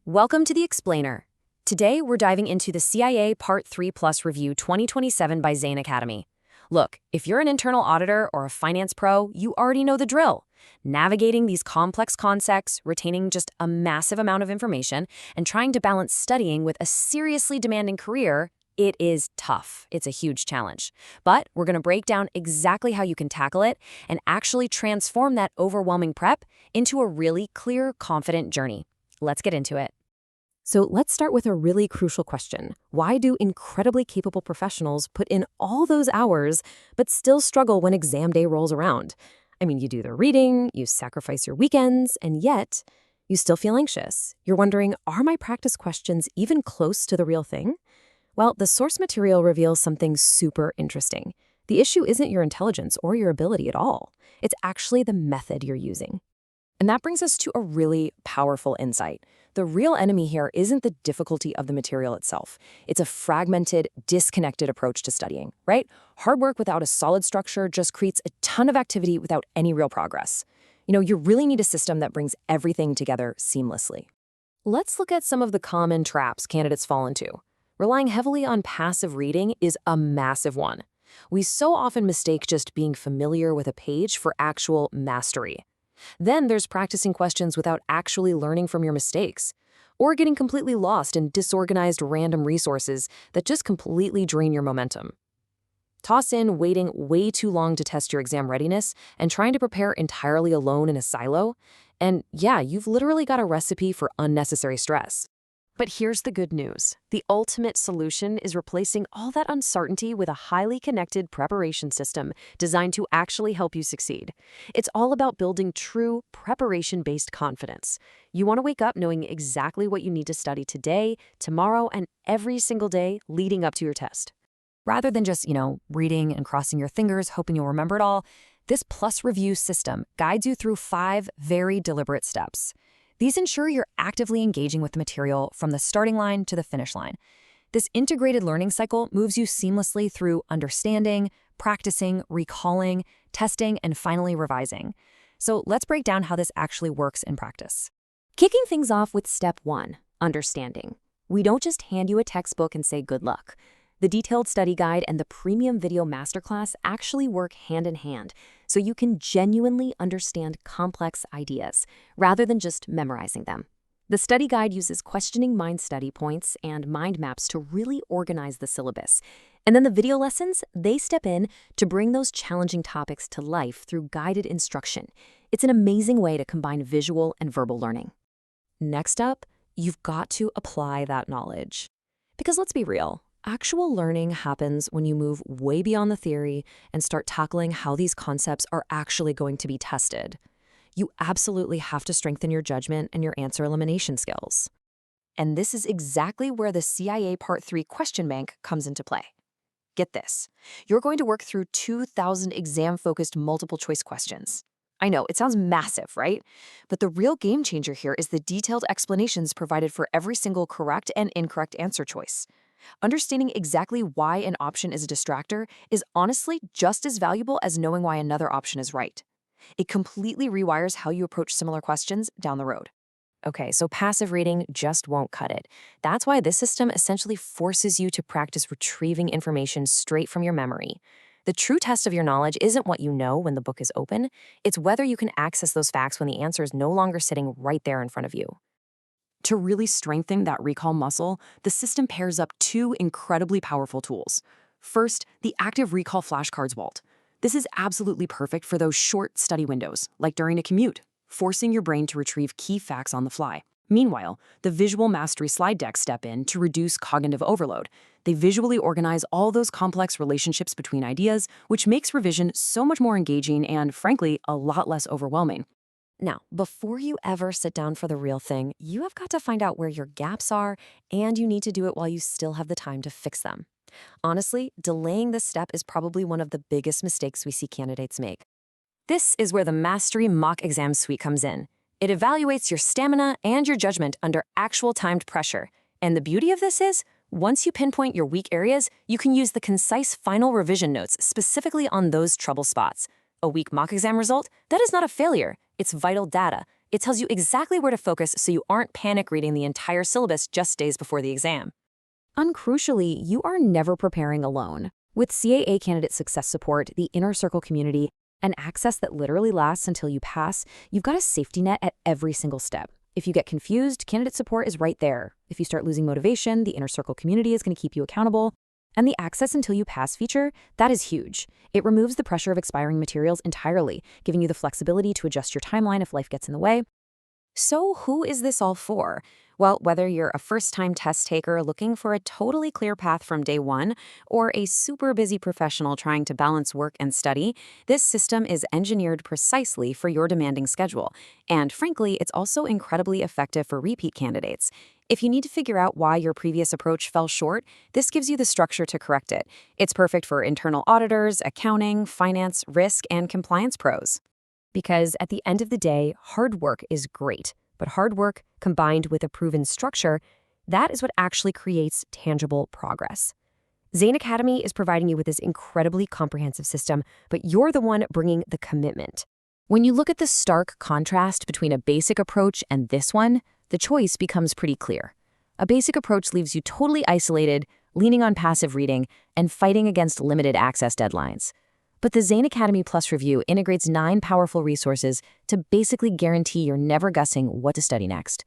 Welcome to The Explainer. Today, we're diving into the CIA Part 3 Plus Review 2027 by Zain Academy. Look, if you're an internal auditor or a finance pro, you already know the drill. Navigating these complex concepts, retaining just a massive amount of information, and trying to balance studying with a seriously demanding career, it is tough. It's a huge challenge. But we're going to break down exactly how you can tackle it and actually transform that overwhelming prep into a really clear, confident journey. Let's get into it. So let's start with a really crucial question. Why do incredibly capable professionals put in all those hours but still struggle when exam day rolls around? I mean, you do the reading, you sacrifice your weekends, and yet you still feel anxious. You're wondering, are my practice questions even close to the real thing? Well, the source material reveals something super interesting. The issue isn't your intelligence or your ability at all. It's actually the method you're using. And that brings us to a really powerful insight. The real enemy here isn't the difficulty of the material itself. It's a fragmented, disconnected approach to studying, right? Hard work without a solid structure just creates a ton of activity without any real progress. You really need a system that brings everything together seamlessly. Let's look at some of the common traps candidates fall into. Relying heavily on passive reading is a massive one. We so often mistake just being familiar with a page for actual mastery. Then there's practicing questions without actually learning from your mistakes, or getting completely lost in disorganized random resources that just completely drain your momentum. Toss in waiting way too long to test your exam readiness and trying to prepare entirely alone in a silo, and yeah, you've literally got a recipe for unnecessary stress. But here's the good news. The ultimate solution is replacing all that uncertainty with a highly connected preparation system designed to actually help you succeed. It's all about building true preparation-based confidence. You want to wake up knowing exactly what you need to study today, tomorrow, and every single day leading up to your test. Rather than just, reading and crossing your fingers, hoping you'll remember it all, this Plus Review system guides you through 5 very deliberate steps. These ensure you're actively engaging with the material from the starting line to the finish line. This integrated learning cycle moves you seamlessly through understanding, practicing, recalling, testing, and finally revising. So let's break down how this actually works in practice. Kicking things off with step 1, understanding. We don't just hand you a textbook and say good luck. The detailed study guide and the premium video masterclass actually work hand in hand, so you can genuinely understand complex ideas, rather than just memorizing them. The study guide uses questioning mind study points and mind maps to really organize the syllabus. And then the video lessons, they step in to bring those challenging topics to life through guided instruction. It's an amazing way to combine visual and verbal learning. Next up, you've got to apply that knowledge. Because let's be real, actual learning happens when you move way beyond the theory and start tackling how these concepts are actually going to be tested. You absolutely have to strengthen your judgment and your answer elimination skills. And this is exactly where the CIA Part 3 question bank comes into play. Get this. You're going to work through 2,000 exam-focused multiple-choice questions. I know, it sounds massive, right? But the real game changer here is the detailed explanations provided for every single correct and incorrect answer choice. Understanding exactly why an option is a distractor is honestly just as valuable as knowing why another option is right. It completely rewires how you approach similar questions down the road. Okay, so passive reading just won't cut it. That's why this system essentially forces you to practice retrieving information straight from your memory. The true test of your knowledge isn't what you know when the book is open, it's whether you can access those facts when the answer is no longer sitting right there in front of you. To really strengthen that recall muscle, the system pairs up 2 incredibly powerful tools. First, the Active Recall Flashcards Vault. This is absolutely perfect for those short study windows, like during a commute, forcing your brain to retrieve key facts on the fly. Meanwhile, the Visual Mastery slide decks step in to reduce cognitive overload. They visually organize all those complex relationships between ideas, which makes revision so much more engaging and, frankly, a lot less overwhelming. Now, before you ever sit down for the real thing, you have got to find out where your gaps are, and you need to do it while you still have the time to fix them. Honestly, delaying this step is probably one of the biggest mistakes we see candidates make. This is where the Mastery Mock Exam Suite comes in. It evaluates your stamina and your judgment under actual timed pressure. And the beauty of this is, once you pinpoint your weak areas, you can use the concise final revision notes specifically on those trouble spots. A weak mock exam result? That is not a failure. It's vital data, It tells you exactly where to focus so you aren't panic reading the entire syllabus just days before the exam. Uncrucially, you are never preparing alone. With CAA Candidate Success Support, the Inner Circle community, and access that literally lasts until you pass, you've got a safety net at every single step. If you get confused, candidate support is right there. If you start losing motivation, the Inner Circle community is going to keep you accountable. And the access until you pass feature, that is huge. It removes the pressure of expiring materials entirely, giving you the flexibility to adjust your timeline if life gets in the way. So who is this all for? Well, whether you're a first-time test taker looking for a totally clear path from day one, or a super busy professional trying to balance work and study, this system is engineered precisely for your demanding schedule. And frankly, it's also incredibly effective for repeat candidates. If you need to figure out why your previous approach fell short, this gives you the structure to correct it. It's perfect for internal auditors, accounting, finance, risk, and compliance pros. Because at the end of the day, hard work is great, but hard work combined with a proven structure, that is what actually creates tangible progress. Zain Academy is providing you with this incredibly comprehensive system, but you're the one bringing the commitment. When you look at the stark contrast between a basic approach and this one, the choice becomes pretty clear. A basic approach leaves you totally isolated, leaning on passive reading, and fighting against limited access deadlines. But the Zain Academy Plus review integrates 9 powerful resources to basically guarantee you're never guessing what to study next.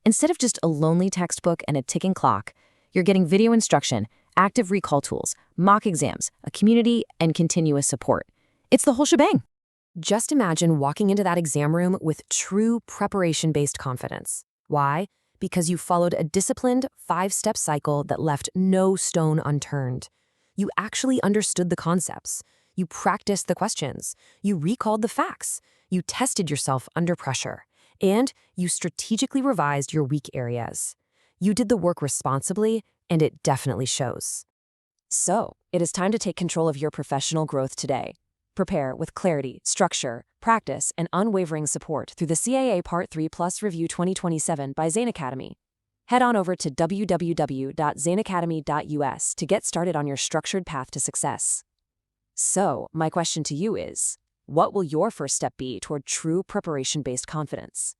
Instead of just a lonely textbook and a ticking clock, you're getting video instruction, active recall tools, mock exams, a community, and continuous support. It's the whole shebang. Just imagine walking into that exam room with true preparation-based confidence. Why? Because you followed a disciplined 5-step cycle that left no stone unturned. You actually understood the concepts. You practiced the questions. You recalled the facts. You tested yourself under pressure. And you strategically revised your weak areas. You did the work responsibly, and it definitely shows. So, it is time to take control of your professional growth today. Prepare with clarity, structure, practice, and unwavering support through the CAA Part 3 Plus Review 2027 by Zain Academy. Head on over to www.zainacademy.us to get started on your structured path to success. So, my question to you is, what will your first step be toward true preparation-based confidence?